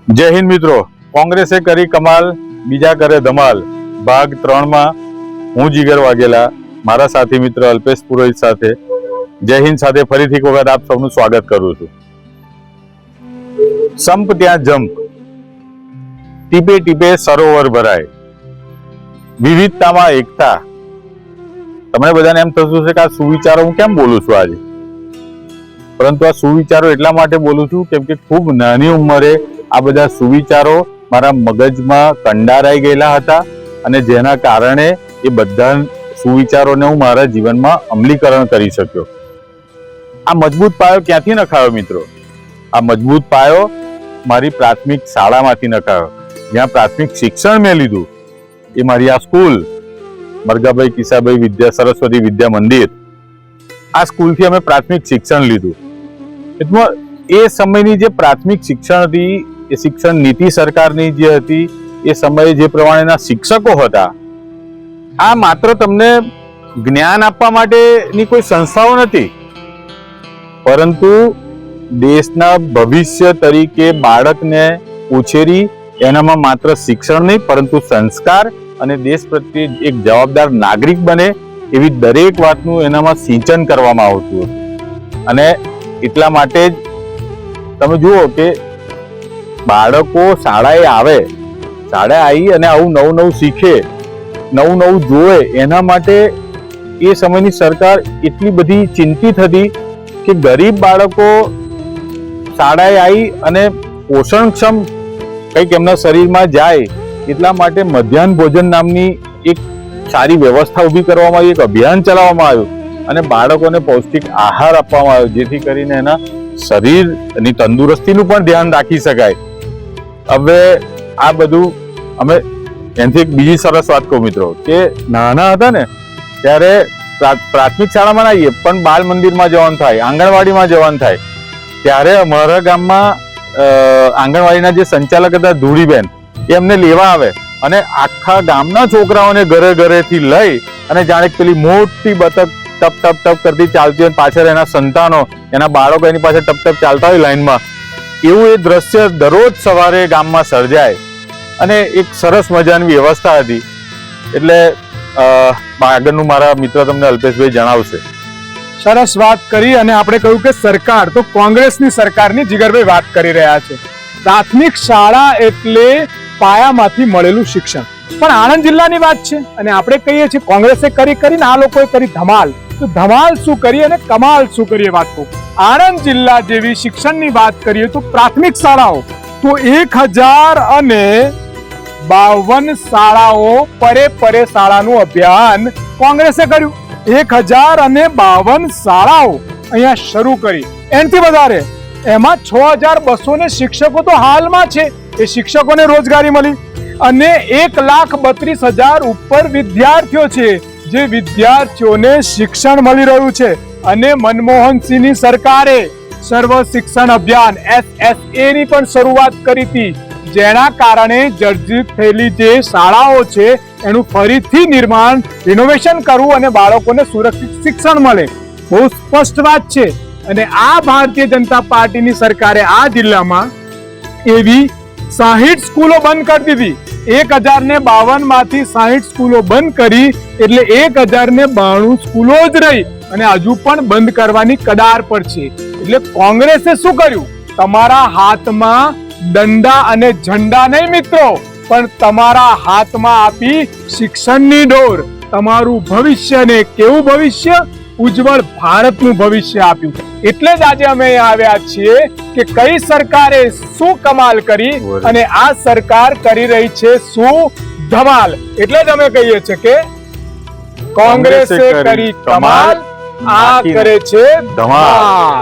जय हिंद मित्रों, कांग्रेसे करी कमाल बीजा करे धमाल भाग 3 में हूँ जीगर वाघेला मारा साथी मित्र अल्पेश पुरोहित साथे जय हिंद साथे फरीथी एक वखत आप सबनु स्वागत करूं छुं। संप त्यां जंप, टीपे टीपे सरोवर भराय, विविधतामां एकता। तमने बधाने एम थशे के आ सुविचारो हूँ केम बोलुं छुं आज, परंतु आ सुविचारो एटला माटे बोलुं छुं केम के खूब नानी उंमरे आ बधा सुविचारो मारा मगजमां कंडाराई गયેલા હતા અને જેના કારણે એ બધા સુવિચારોને હું મારા જીવનમાં અમલીકરણ કરી શક્યો। આ મજબૂત પાયો ક્યાંથી નખાયો મિત્રો? આ મજબૂત પાયો મારી પ્રાથમિક શાળામાંથી નખાયો, જ્યાં પ્રાથમિક શિક્ષણ મેં લીધું એ મારી આ સ્કૂલ મરઘાભાઈ કિસાભાઈ વિદ્યા સરસ્વતી વિદ્યા મંદિર, આ સ્કૂલથી અમે પ્રાથમિક શિક્ષણ લીધું। એટલે એ સમયની જે પ્રાથમિક શિક્ષણ હતી એ શિક્ષણ નીતિ સરકારની જે હતી એ સમયે જે પ્રમાણેના શિક્ષકો હતા, આ માત્ર તમને જ્ઞાન આપવા માટેની કોઈ સંસ્થાઓ નથી, પરંતુ દેશના ભવિષ્ય તરીકે બાળકને ઉછેરી એનામાં માત્ર શિક્ષણ નહીં પરંતુ સંસ્કાર અને દેશ પ્રત્યે એક જવાબદાર નાગરિક બને એવી દરેક વાતનું એનામાં સિંચન કરવામાં આવતું હતું। અને એટલા માટે જ તમે જુઓ કે બાળકો શાળાએ આવે, શાળાએ આવી અને આવું નવું નવું શીખે, નવું નવું જોવે, એના માટે એ સમયની સરકાર એટલી બધી ચિંતિત હતી કે ગરીબ બાળકો શાળાએ આવી અને પોષણક્ષમ કંઈક એમના શરીરમાં જાય એટલા માટે મધ્યાહન ભોજન નામની એક સારી વ્યવસ્થા ઊભી કરવામાં આવી, એક અભિયાન ચલાવવામાં આવ્યું અને બાળકોને પૌષ્ટિક આહાર આપવામાં આવ્યો, જેથી કરીને એના શરીરની તંદુરસ્તીનું પણ ધ્યાન રાખી શકાય। હવે આ બધું અમે એનાથી એક બીજી સરસ વાત કહું મિત્રો કે નાના હતા ને ત્યારે પ્રાથમિક શાળામાં ના આવીએ પણ બાલ મંદિરમાં જવાનું થાય, આંગણવાડીમાં જવાનું થાય, ત્યારે અમારા ગામમાં આંગણવાડીના જે સંચાલક હતા ધૂળીબેન એ અમને લેવા આવે અને આખા ગામના છોકરાઓને ઘરે ઘરેથી લઈ અને જાણે પેલી મોટી બતક ટપ ટપ ટપ કરતી ચાલતી હોય, પાછળ એના સંતાનો એના બાળકો એની પાછળ ટપ ટપ ચાલતા હોય લાઈનમાં, એવું એ દ્રશ્ય દરરોજ સવારે ગામમાં સર્જાય અને એક સરસ મજાની વ્યવસ્થા હતી। એટલે આગળનું મારા મિત્ર તમને અલ્પેશભાઈ જણાવશે। સરસ વાત કરી અને આપણે કહ્યું કે સરકાર તો કોંગ્રેસની સરકારની જીગરભાઈ વાત કરી રહ્યા છે। પ્રાથમિક શાળા એટલે પાયામાંથી મળેલું શિક્ષણ, પણ આણંદ જિલ્લાની વાત છે અને આપણે કહીએ છીએ કોંગ્રેસે કરીને આ લોકોએ કરી ધમાલ, તો ધમાલ શું કરી અને કમાલ શું કરી એ વાત કહું। આણંદ જિલ્લા જેવી શિક્ષણની વાત કરીએ તો પ્રાથમિક શાળાઓ તો 1052 શાળાઓ પરે શાળાનું અભિયાન કોંગ્રેસે કર્યું। 1052 શાળાઓ અહીંયા શરૂ કરી, એનાથી વધારે એમાં 6200 શિક્ષકો તો હાલમાં છે, એ શિક્ષકોને રોજગારી મળી અને 1,32,000 ઉપર વિદ્યાર્થીઓ છે, જે વિદ્યાર્થીઓને શિક્ષણ મળી રહ્યું છે। અને મનમોહનસિંહની સરકારે સર્વ શિક્ષણ અભિયાન SSA ની પણ શરૂઆત કરી હતી, જેના કારણે જર્જરિત થયેલી જે શાળાઓ છે એનું ફરીથી નિર્માણ રિનોવેશન કરવું અને બાળકોને સુરક્ષિત શિક્ષણ મળે, બહુ સ્પષ્ટ વાત છે। અને આ ભારતીય જનતા પાર્ટીની સરકારે આ જિલ્લામાં એવી 60 સ્કૂલો બંધ કરી દીધી। 1052 માંથી 60 સ્કૂલો બંધ કરી એટલે 1092 સ્કૂલો જ રહી અને હજુ પણ બંધ કરવાની કડાર પર છે। એટલે કોંગ્રેસે શું કર્યું? તમારા હાથમાં દંડા અને ઝંડા નહીં મિત્રો, પણ તમારા હાથમાં આપી શિક્ષણની ડોર, તમારું ભવિષ્યને કેવું ભવિષ્ય? ઉજ્જવળ ભારતનું ભવિષ્ય આપ્યું। એટલે જ આજે અમે આવ્યા છીએ કે કઈ સરકારે શું કમાલ કરી અને આ સરકાર કરી રહી છે શું ધમાલ। એટલે જ અમે કહીએ છીએ કે કોંગ્રેસે કરી કમાલ, આ કરે છે ધમાલ।